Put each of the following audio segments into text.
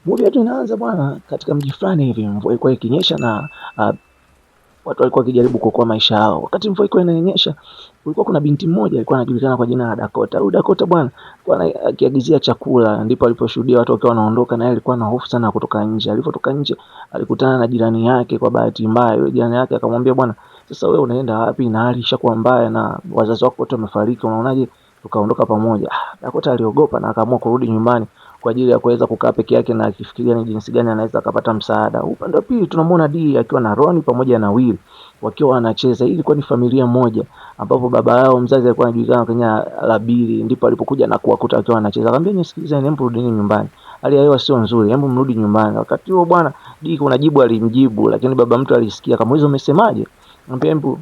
Movie yetu inaanza bwana katika mji fulani hivi, mvua ilikuwa ikinyesha na watu walikuwa wakijaribu kuokoa maisha yao. Wakati mvua ilikuwa inanyesha, kulikuwa kuna binti mmoja alikuwa anajulikana kwa jina la Dakota. Huyu Dakota bwana alikuwa akiagizia chakula, ndipo aliposhuhudia watu wakiwa wanaondoka, na yeye alikuwa na hofu sana kutoka nje. Alipotoka nje, alikutana na jirani yake kwa bahati mbaya. Yule jirani yake akamwambia, bwana, sasa wewe unaenda wapi na hali ishakuwa mbaya na wazazi wako wote wamefariki, unaonaje tukaondoka pamoja? Dakota aliogopa na akaamua kurudi nyumbani kwa ajili ya kuweza kukaa peke yake na akifikiria ni jinsi gani anaweza akapata msaada. Upande wa pili tunamwona Dee akiwa na Ronnie pamoja na Will wakiwa wanacheza. Hii ilikuwa ni familia moja ambapo baba yao mzazi alikuwa anajulikana kama Labili, ndipo alipokuja na kuwakuta wakiwa wanacheza. Akamwambia, nisikilizeni, hebu rudini nyumbani, hali ya hewa sio nzuri, hebu mrudi nyumbani. Wakati huo bwana Dee kuna jibu alimjibu, lakini baba mtu alisikia, kama hizo umesemaje? Akamwambia, hebu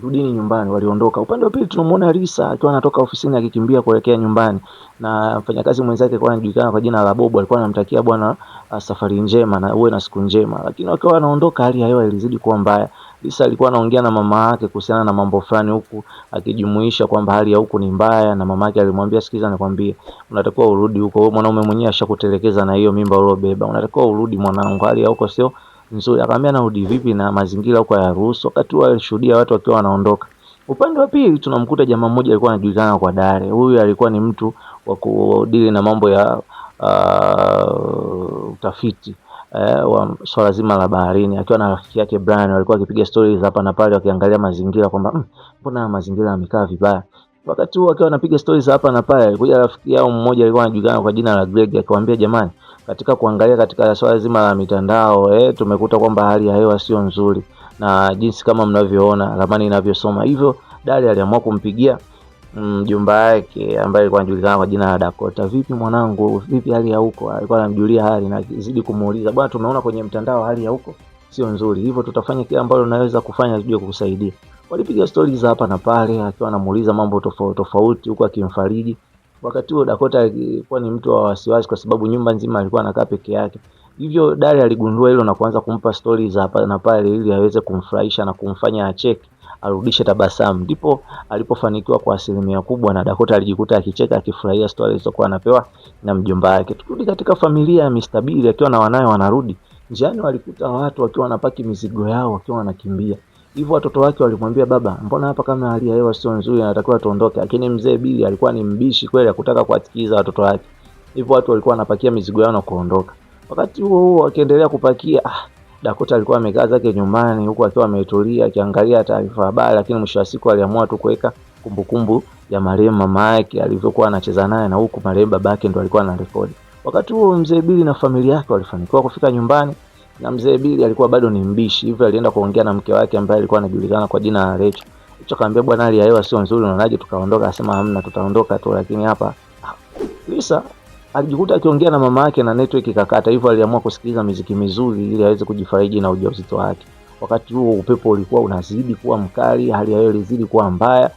rudini nyumbani. Waliondoka. Upande wa pili tunamuona Lisa akiwa anatoka ofisini akikimbia kuelekea nyumbani, na mfanyakazi mwenzake alikuwa anajulikana kwa jina la Bobo alikuwa anamtakia bwana safari njema na uwe na siku njema. Lakini wakiwa wanaondoka, hali ya hewa ilizidi kuwa mbaya. Lisa alikuwa anaongea na mama yake kuhusiana na mambo fulani, huku akijumuisha kwamba hali ya huku ni mbaya, na mama yake alimwambia, sikiza nikwambie, unatakiwa urudi huko, wewe mwanaume mwenyewe ashakutelekeza na hiyo mimba uliobeba, unatakiwa urudi mwanangu, hali ya huko sio nzuri. Akamwambia, narudi vipi na mazingira huko hayaruhusu? Wakati huo alishuhudia watu wakiwa wanaondoka. Upande wa pili tunamkuta jamaa mmoja alikuwa anajulikana kwa Dare. Huyu alikuwa ni mtu wa kudili na mambo ya utafiti wa swala zima la baharini, akiwa na rafiki yake Brian. Walikuwa wakipiga stories hapa na pale wakiangalia mazingira kwamba mbona mazingira yamekaa vibaya. Wakati huo akiwa anapiga stories hapa na pale, alikuja rafiki yao mmoja alikuwa anajulikana kwa jina la Greg, akamwambia, jamani, katika kuangalia katika swala zima la mitandao tumekuta kwamba hali ya hewa sio nzuri, na jinsi kama mnavyoona ramani inavyosoma hivyo. Dali aliamua kumpigia mjomba wake ambaye alikuwa anajulikana kwa jina la Dakota. Vipi mwanangu, vipi hali ya huko? Alikuwa anamjulia hali na zidi kumuuliza, bwana, tumeona kwenye mtandao hali ya huko sio nzuri, hivyo tutafanya kile ambalo tunaweza kufanya tuje kukusaidia. Walipiga stories hapa na pale, akiwa anamuuliza mambo tofauti tofauti huko akimfariji. Wakati huo Dakota alikuwa ni mtu wa wasiwasi kwa sababu nyumba nzima alikuwa anakaa peke yake. Hivyo Dali aligundua hilo na kuanza kumpa stories hapa na pale ili aweze kumfurahisha na kumfanya acheke, arudishe tabasamu. Ndipo alipofanikiwa kwa asilimia kubwa, na Dakota alijikuta akicheka akifurahia stories zilizokuwa anapewa na mjomba wake. Tukirudi katika familia ya Mr. Billy akiwa na wanawe wanarudi, njiani walikuta watu wakiwa wanapaki mizigo yao wakiwa wanakimbia. Hivyo watoto wake walimwambia, baba, mbona hapa kama hali ya hewa sio nzuri, anatakiwa tuondoke. Lakini mzee Billy alikuwa ni mbishi kweli, hakutaka kuwasikiza watoto wake. Hivyo watu walikuwa wanapakia mizigo yao na kuondoka. Wakati huo wakiendelea kupakia, Dakota alikuwa amekaa zake nyumbani huku akiwa ametulia akiangalia taarifa habari, lakini mwisho wa siku aliamua tu kuweka kumbukumbu ya marehemu mama yake alivyokuwa anacheza naye, na huku marehemu babake ndo alikuwa anarekodi. Wakati huo mzee Billy na familia yake walifanikiwa kufika nyumbani, na mzee Billy alikuwa bado ni mbishi, hivyo alienda kuongea na mke wake ambaye alikuwa anajulikana kwa jina la Rachel. Rachel akamwambia, bwana, hali ya hewa sio nzuri, unaonaje tukaondoka? Akasema, hamna, tutaondoka tu, lakini hapa Lisa alijikuta akiongea na mama yake na network ikakata, hivyo aliamua kusikiliza muziki mizuri ili aweze kujifariji na ujauzito wake. Wakati huo upepo ulikuwa unazidi kuwa mkali, hali ya hewa ilizidi kuwa mbaya,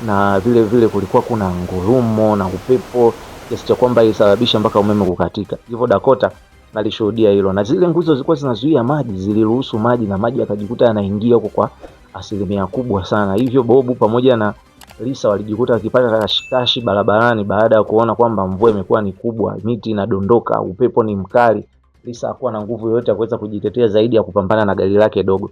na vile vile kulikuwa kuna ngurumo na upepo kiasi cha kwamba ilisababisha mpaka umeme kukatika. Hivyo Dakota alishuhudia hilo, na zile nguzo zilikuwa zinazuia maji ziliruhusu maji, na maji yakajikuta yanaingia huko kwa asilimia kubwa sana. Hivyo Bobu pamoja na Lisa walijikuta wakipata kashikashi barabarani baada ya kuona kwamba mvua imekuwa ni kubwa, miti inadondoka, upepo ni mkali. Lisa hakuwa na nguvu yoyote ya kuweza kujitetea zaidi ya kupambana na gari lake dogo.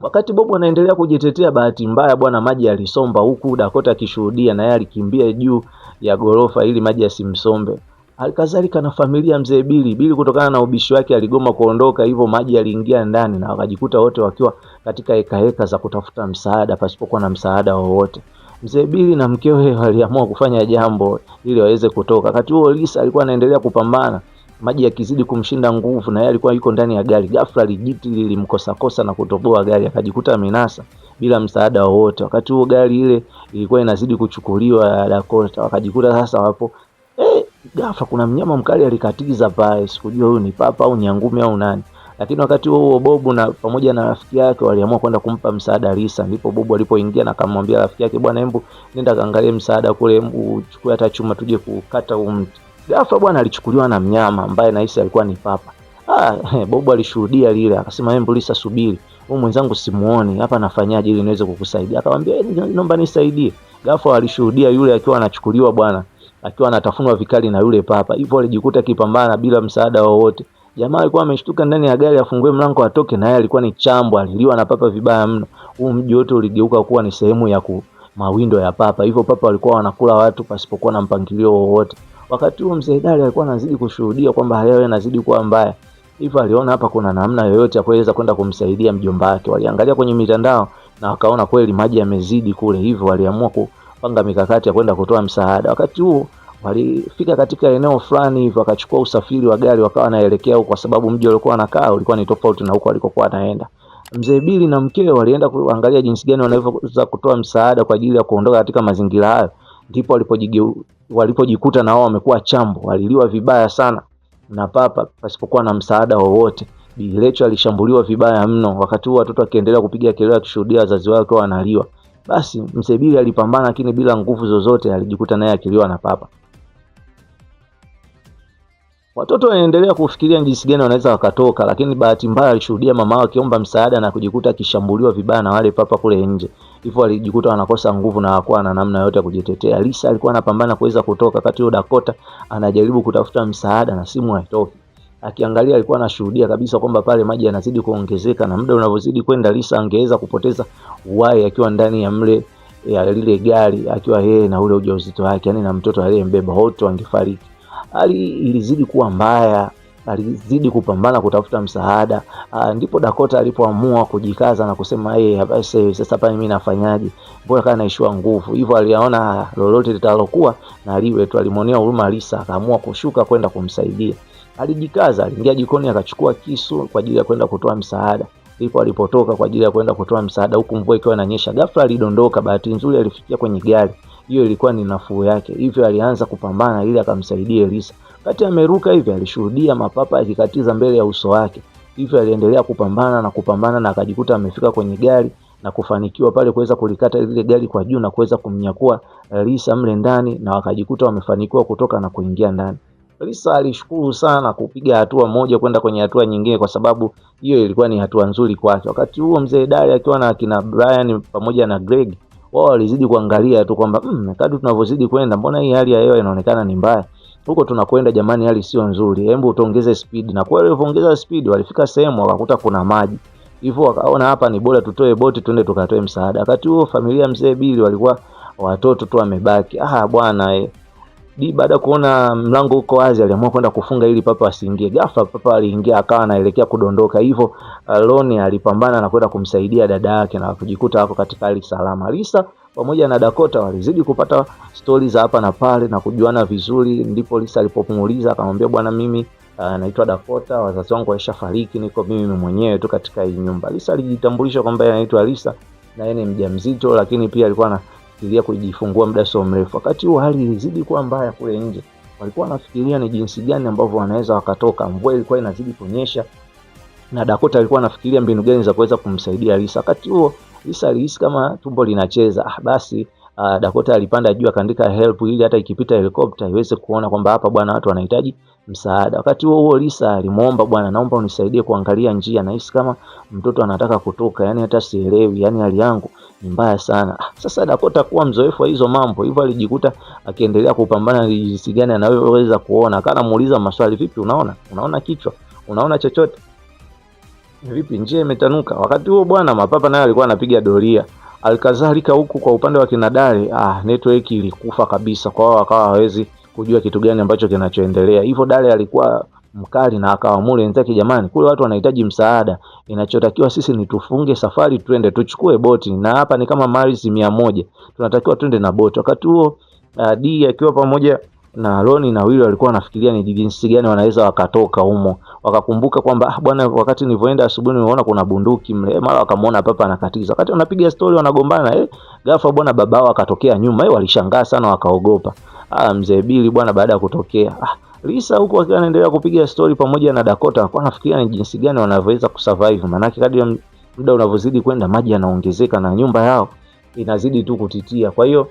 Wakati Bobu anaendelea kujitetea, bahati mbaya bwana maji yalisomba, huku Dakota akishuhudia, na yeye alikimbia juu ya gorofa ili maji yasimsombe. Alikadhalika na familia mzee Billy kutokana na ubishi wake aligoma kuondoka, hivyo maji yaliingia ndani na wakajikuta wote wakiwa katika heka za kutafuta msaada pasipokuwa na msaada wowote. Mzee Billy na mkewe waliamua kufanya jambo ili waweze kutoka. Wakati huo Lisa alikuwa anaendelea kupambana, maji yakizidi kumshinda nguvu, na yeye alikuwa yuko ndani ya gari. Ghafla lijiti lilimkosa na kutoboa gari, akajikuta amenasa bila msaada wowote. Wakati huo gari ile ilikuwa inazidi kuchukuliwa Dakota, wakajikuta sasa wapo ghafla kuna mnyama mkali alikatiza pale, sikujua huyu ni papa au nyangumi au nani. Lakini wakati huo Bobu na pamoja na rafiki yake waliamua kwenda kumpa msaada Lisa. Ndipo Bobu alipoingia na akamwambia rafiki yake, bwana, hebu nenda kaangalie msaada kule, uchukue hata chuma tuje kukata mti. Ghafla bwana alichukuliwa na mnyama ambaye nahisi alikuwa ni papa. Bobu alishuhudia lile, akasema, hebu Lisa, subiri, huyu mwenzangu simuoni hapa, nafanyaje ili niweze kukusaidia? Akamwambia, naomba nisaidie. Ghafla alishuhudia yule akiwa anachukuliwa bwana akiwa anatafunwa vikali na yule papa. Hivyo alijikuta kipambana bila msaada wowote. Jamaa alikuwa ameshtuka ndani ya gari, afungue mlango atoke, na yeye alikuwa ni chambo, aliliwa na papa vibaya mno. Huu mji wote uligeuka kuwa ni sehemu ya mawindo ya papa. Hivyo papa walikuwa wanakula watu pasipokuwa na mpangilio wowote. Wakati huo mzee Dali alikuwa anazidi kushuhudia kwamba hali yao inazidi kuwa mbaya. Hivyo aliona hapa kuna namna yoyote ya kuweza kwenda kumsaidia mjomba wake. Waliangalia kwenye mitandao na wakaona kweli maji yamezidi kule. Hivyo waliamua kupanga mikakati ya kwenda kutoa msaada. Wakati huo walifika katika eneo fulani, hivyo wakachukua usafiri wa gari, wakawa wanaelekea huko, kwa sababu mji uliokuwa wanakaa ulikuwa ni tofauti na huko walikokuwa wanaenda. Mzee Bili na mkewe walienda kuangalia jinsi gani wanaweza kutoa msaada kwa ajili ya kuondoka katika mazingira hayo. Ndipo walipojikuta na wao wamekuwa chambo, waliliwa vibaya sana na papa pasipokuwa na msaada wowote. Bi Lecho alishambuliwa vibaya mno. Wakati huo watoto wakiendelea kupiga kelele akishuhudia wazazi wao wakiwa wanaliwa. Basi mzee Bili alipambana, lakini bila nguvu zozote alijikuta naye akiliwa na papa. Watoto wanaendelea kufikiria jinsi gani wanaweza wakatoka, lakini bahati mbaya alishuhudia mama wao akiomba msaada na kujikuta akishambuliwa vibaya na wale papa kule nje. Hivyo walijikuta wanakosa nguvu na hawakuwa na namna yote ya kujitetea. Lisa alikuwa anapambana kuweza kutoka, wakati huo Dakota anajaribu kutafuta msaada na simu haitoki. Akiangalia alikuwa anashuhudia kabisa kwamba pale maji yanazidi kuongezeka, na muda unavyozidi kwenda Lisa angeweza kupoteza uhai akiwa ndani ya lile gari, akiwa yeye na ule ujauzito wake, yani na mtoto aliyembeba, wote wangefariki. Hali ilizidi kuwa mbaya, alizidi kupambana kutafuta msaada. Ndipo Dakota alipoamua kujikaza na kusema sasa pale mimi nafanyaje? Mbona kana naishiwa nguvu? Hivyo aliona lolote litalokuwa na liwe tu. Alimonea huruma Lisa, akaamua kushuka kwenda kumsaidia. Alijikaza, aliingia jikoni akachukua kisu kwa ajili ya kwenda kutoa msaada. Ndipo alipotoka kwa ajili ya kwenda kutoa msaada, huku mvua ikiwa inanyesha. Ghafla alidondoka, bahati nzuri alifikia kwenye gari. Hiyo ilikuwa ni nafuu yake. Hivyo alianza kupambana ili akamsaidie Lisa. Wakati ameruka hivi alishuhudia mapapa yakikatiza mbele ya uso wake. Hivyo aliendelea kupambana na akajikuta amefika kwenye gari na kufanikiwa pale kuweza kulikata ile gari kwa juu na kuweza kumnyakua Lisa mle ndani, na wakajikuta wamefanikiwa kutoka na kuingia ndani. Lisa alishukuru sana kupiga hatua moja kwenda kwenye hatua nyingine, kwa sababu hiyo ilikuwa ni hatua nzuri kwake. Wakati huo mzee Dali akiwa na kina Brian pamoja na Greg, wao walizidi kuangalia tu kwamba kadri tunavyozidi kwenda, mbona hii hali ya hewa inaonekana ni mbaya. Huko tunakwenda jamani, hali sio nzuri. Hebu tuongeze speed. Na kwa walivyoongeza speed, walifika sehemu wakakuta kuna maji. Hivyo wakaona hapa ni bora tutoe boti twende tukatoe msaada. Wakati huo familia mzee Bili walikuwa watoto tu wamebaki. Bwana baada kuona mlango uko wazi, aliamua kwenda kufunga ili papa asiingie. Ghafla papa aliingia, akawa anaelekea kudondoka. Hivyo Loni alipambana na kwenda kumsaidia dada yake na kujikuta wako katika hali salama. Lisa pamoja na Dakota walizidi kupata stories za hapa na pale na kujuana vizuri. Ndipo Lisa alipomuuliza akamwambia, bwana mimi naitwa Dakota, wazazi wangu walishafariki, niko mimi mwenyewe tu katika hii nyumba. Lisa alijitambulisha kwamba anaitwa Lisa na yeye ni mjamzito, lakini pia alikuwa anafikiria kujifungua muda sio mrefu. Wakati huo hali ilizidi kuwa mbaya kule nje. Walikuwa wanafikiria ni jinsi gani ambavyo wanaweza wakatoka. Mvua ilikuwa inazidi kunyesha na Dakota alikuwa anafikiria mbinu gani za kuweza kumsaidia Lisa. Wakati huo Lisa alihisi kama tumbo linacheza. Basi Dakota alipanda juu akaandika help ili hata ikipita helikopta iweze kuona kwamba hapa bwana watu wanahitaji msaada. Wakati huo Lisa alimuomba, bwana naomba unisaidie kuangalia njia, nahisi kama mtoto anataka kutoka, yani hata sielewi, yani hali yangu ni mbaya sana. Sasa Dakota kuwa mzoefu wa hizo mambo, hivyo alijikuta akiendelea kupambana na jinsi gani anaweza kuona. Kana muuliza maswali, vipi unaona kichwa? Unaona chochote? Vipi njia imetanuka? Wakati huo bwana mapapa naye alikuwa anapiga doria. Alikadhalika huku kwa upande wa kinadari, network ilikufa kabisa, kwa hiyo akawa hawezi kujua kitu gani ambacho kinachoendelea. Hivyo Dale alikuwa mkali na akawaamuru wenzake, jamani, kule watu wanahitaji msaada. Inachotakiwa sisi ni tufunge safari twende tuchukue boti, na hapa ni kama miles 100. Tunatakiwa twende na boti. Wakati huo D akiwa pamoja na Loni na Willy walikuwa wanafikiria ni jinsi gani wanaweza wakatoka humo. Wakakumbuka kwamba bwana, wakati nilivyoenda asubuhi nimeona kuna bunduki mle. Mara wakamuona papa anakatiza. Wakati wanapiga story wanagombana, ghafla bwana babao akatokea nyuma. Walishangaa sana wakaogopa. Mzee Bili bwana baada ya kutokea. Lisa huko akiwa anaendelea kupiga story pamoja na Dakota, alikuwa anafikiria ni jinsi gani wanaweza kusurvive. Maana kadri muda unavyozidi kwenda maji yanaongezeka na nyumba yao inazidi tu kutitia. Kwa hiyo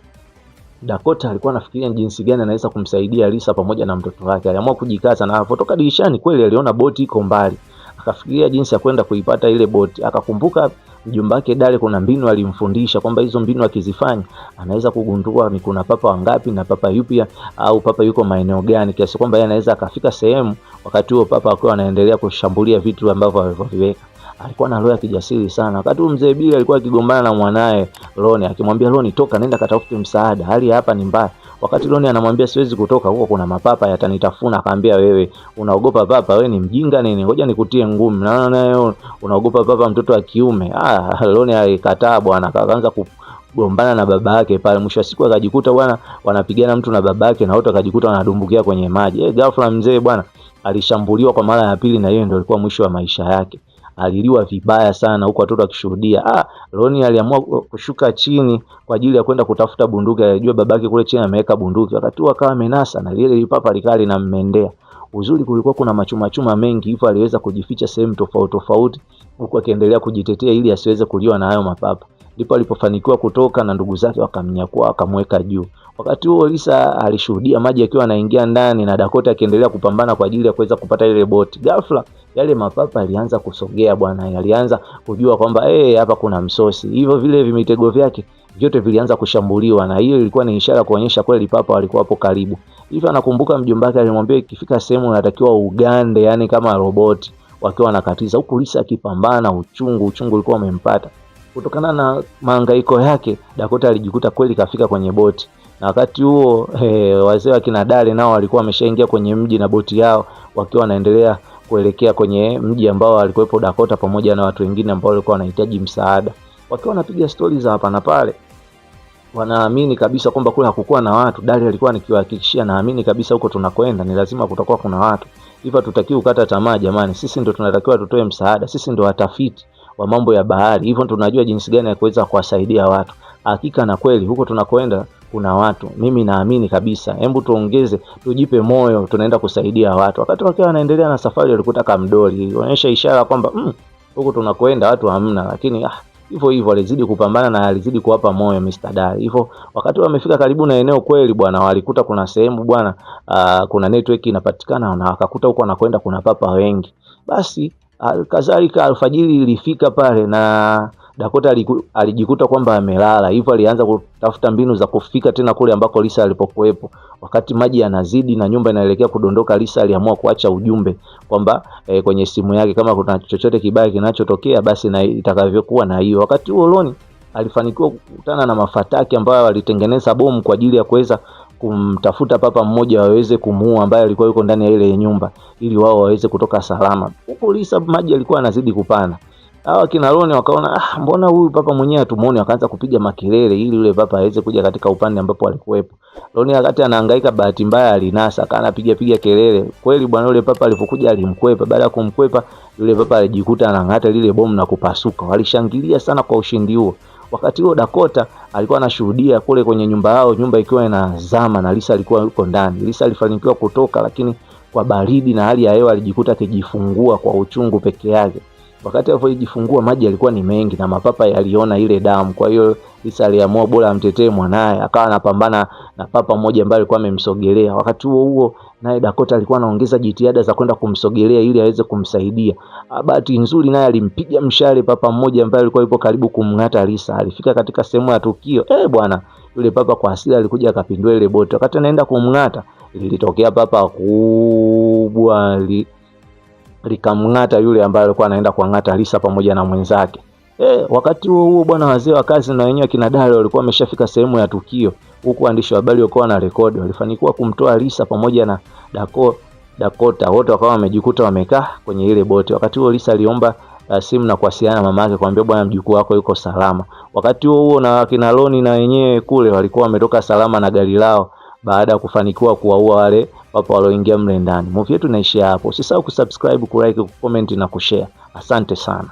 Dakota alikuwa anafikiria jinsi gani anaweza kumsaidia Lisa pamoja na mtoto wake. Aliamua kujikaza na alipotoka dirishani kweli aliona boti iko mbali. Akafikiria jinsi ya kwenda kuipata ile boti. Akakumbuka mjomba wake Dale kuna mbinu alimfundisha kwamba hizo mbinu akizifanya anaweza kugundua ni kuna papa wangapi na papa yupi au papa yuko maeneo gani, kiasi kwamba yeye anaweza akafika sehemu wakati huo papa akiwa anaendelea kushambulia vitu ambavyo alivyoviweka. Alikuwa na roho ya kijasiri sana. Wakati mzee Billy alikuwa akigombana na mwanae Loni, akimwambia Loni, toka nenda katafute msaada, hali hapa ni mbaya. Wakati Loni anamwambia siwezi kutoka, huko kuna mapapa yatanitafuna. Akamwambia wewe unaogopa papa, wewe ni mjinga nini? Ngoja nikutie ngumi. Naona nayo unaogopa papa, mtoto wa kiume. Loni alikataa bwana, akaanza kugombana na baba yake pale. Mwisho wa siku akajikuta bwana wanapigana mtu na baba yake, na wote akajikuta wanadumbukia kwenye maji. Ghafla mzee bwana alishambuliwa kwa mara ya pili, na hiyo ndio ilikuwa mwisho wa maisha yake. Aliliwa vibaya sana huko watoto wakishuhudia. Loni aliamua kushuka chini kwa ajili ya kwenda kutafuta bunduki. Alijua babake kule chini ameweka bunduki. Wakati huo akawa amenasa na lile papa likali na mmendea. Uzuri kulikuwa kuna machuma mengi, hivyo aliweza kujificha sehemu tofauti huko akiendelea kujitetea ili asiweze kuliwa na hayo mapapa. Ndipo alipofanikiwa kutoka na ndugu zake wakamnyakua wakamweka juu. Wakati huo Lisa alishuhudia maji yakiwa yanaingia ndani na Dakota akiendelea kupambana kwa ajili ya kuweza kupata ile boti. Ghafla yale mapapa yalianza kusogea bwana, yalianza kujua kwamba hapa kuna msosi. Hivyo vile vimitego vyake vyote vilianza kushambuliwa, na hiyo ilikuwa ni ishara kuonyesha kweli papa walikuwa hapo karibu. Hivyo anakumbuka mjomba wake alimwambia ikifika sehemu unatakiwa ugande, yani kama roboti, wakiwa wanakatiza huku Lisa akipambana. Uchungu ulikuwa umempata. Kutokana na mahangaiko yake, Dakota alijikuta kweli kafika kwenye boti. Na wakati huo wazee wa kina Dale nao walikuwa wameshaingia kwenye mji na boti yao, wakiwa wanaendelea kuelekea kwenye mji ambao alikuwepo Dakota pamoja na watu wengine ambao walikuwa wanahitaji msaada. Wakiwa wanapiga stori za hapa na pale, wanaamini kabisa kwamba kule hakukuwa na watu. Dale alikuwa nikiwahakikishia, naamini kabisa huko tunakwenda ni lazima kutakuwa kuna watu. Hivyo tutakiwa kukata tamaa jamani, sisi ndio tunatakiwa tutoe msaada, sisi ndio watafiti wa mambo ya bahari. Hivyo tunajua jinsi gani ya kuweza kuwasaidia watu. Hakika na kweli huko tunakwenda kuna watu. Mimi naamini kabisa. Hebu tuongeze, tujipe moyo, tunaenda kusaidia watu. Wakati wakiwa wanaendelea na safari walikuta kamdoli. Ilionyesha ishara kwamba huko tunakwenda watu hamna, lakini hivyo alizidi kupambana na alizidi kuwapa moyo Mr. Dale. Hivyo wakati wamefika karibu na eneo kweli bwana, walikuta kuna sehemu bwana kuna network inapatikana, na wakakuta huko wanakwenda kuna papa wengi. Basi kadhalika alfajiri ilifika pale na Dakota alijikuta kwamba amelala. Hivyo alianza kutafuta mbinu za kufika tena kule ambako Lisa alipokuepo. Wakati maji yanazidi na nyumba inaelekea kudondoka, Lisa aliamua kuacha ujumbe kwamba kwenye simu yake kama kuna chochote kibaya kinachotokea basi na itakavyokuwa na hiyo. Wakati huo Loni alifanikiwa kukutana na mafataki ambao walitengeneza bomu kwa ajili ya kuweza kumtafuta papa mmoja waweze kumuua, ambaye alikuwa yuko ndani ya ile nyumba, ili wao waweze kutoka salama. Huko Lisa maji alikuwa anazidi kupanda. Hawa kina Loni wakaona mbona huyu papa mwenyewe hatumuone, wakaanza kupiga makelele ili yule papa aweze kuja katika upande ambapo alikuwepo. Loni wakati anahangaika, bahati mbaya alinasa, akaanza piga kelele. Kweli bwana yule papa alipokuja alimkwepa. Baada ya kumkwepa yule papa alijikuta anang'ata lile bomu na kupasuka. Walishangilia sana kwa ushindi huo. Wakati huo Dakota alikuwa anashuhudia kule kwenye nyumba yao, nyumba ikiwa inazama na Lisa alikuwa yuko ndani. Lisa alifanikiwa kutoka, lakini kwa baridi na hali ya hewa alijikuta akijifungua kwa uchungu peke yake. Wakati alipojifungua maji yalikuwa ni mengi na mapapa yaliona ile damu. Kwa hiyo Lisa aliamua bora amtetee mwanae, akawa anapambana na papa mmoja ambaye alikuwa amemsogelea. Wakati huo naye Dakota alikuwa anaongeza jitihada za kwenda kumsogelea ili aweze kumsaidia. Bahati nzuri naye alimpiga mshale papa mmoja ambaye alikuwa yupo karibu kumng'ata Lisa. Alifika katika sehemu ya tukio. Bwana yule papa kwa hasira alikuja akapindua ile boti. Wakati anaenda kumng'ata lilitokea papa kubwa likamng'ata yule ambaye alikuwa anaenda kuang'ata Lisa pamoja na mwenzake. Wakati huo bwana, wazee wa kazi na wenyewe kina Dale walikuwa wameshafika sehemu ya tukio, huku waandishi wa habari walikuwa na rekodi. Walifanikiwa kumtoa Lisa pamoja na Dakota, wote wakawa wamejikuta wamekaa kwenye ile boti. Wakati huo Lisa aliomba simu na kuwasiliana na mama yake kumwambia bwana, mjukuu wako yuko salama. Wakati huo na kina Loni na wenyewe kule walikuwa wametoka salama na gari lao baada ya kufanikiwa kuwaua wale papa walioingia mle ndani. Movie yetu inaishia hapo. Usisahau kusubscribe, kulike, kucomment na kushare. Asante sana.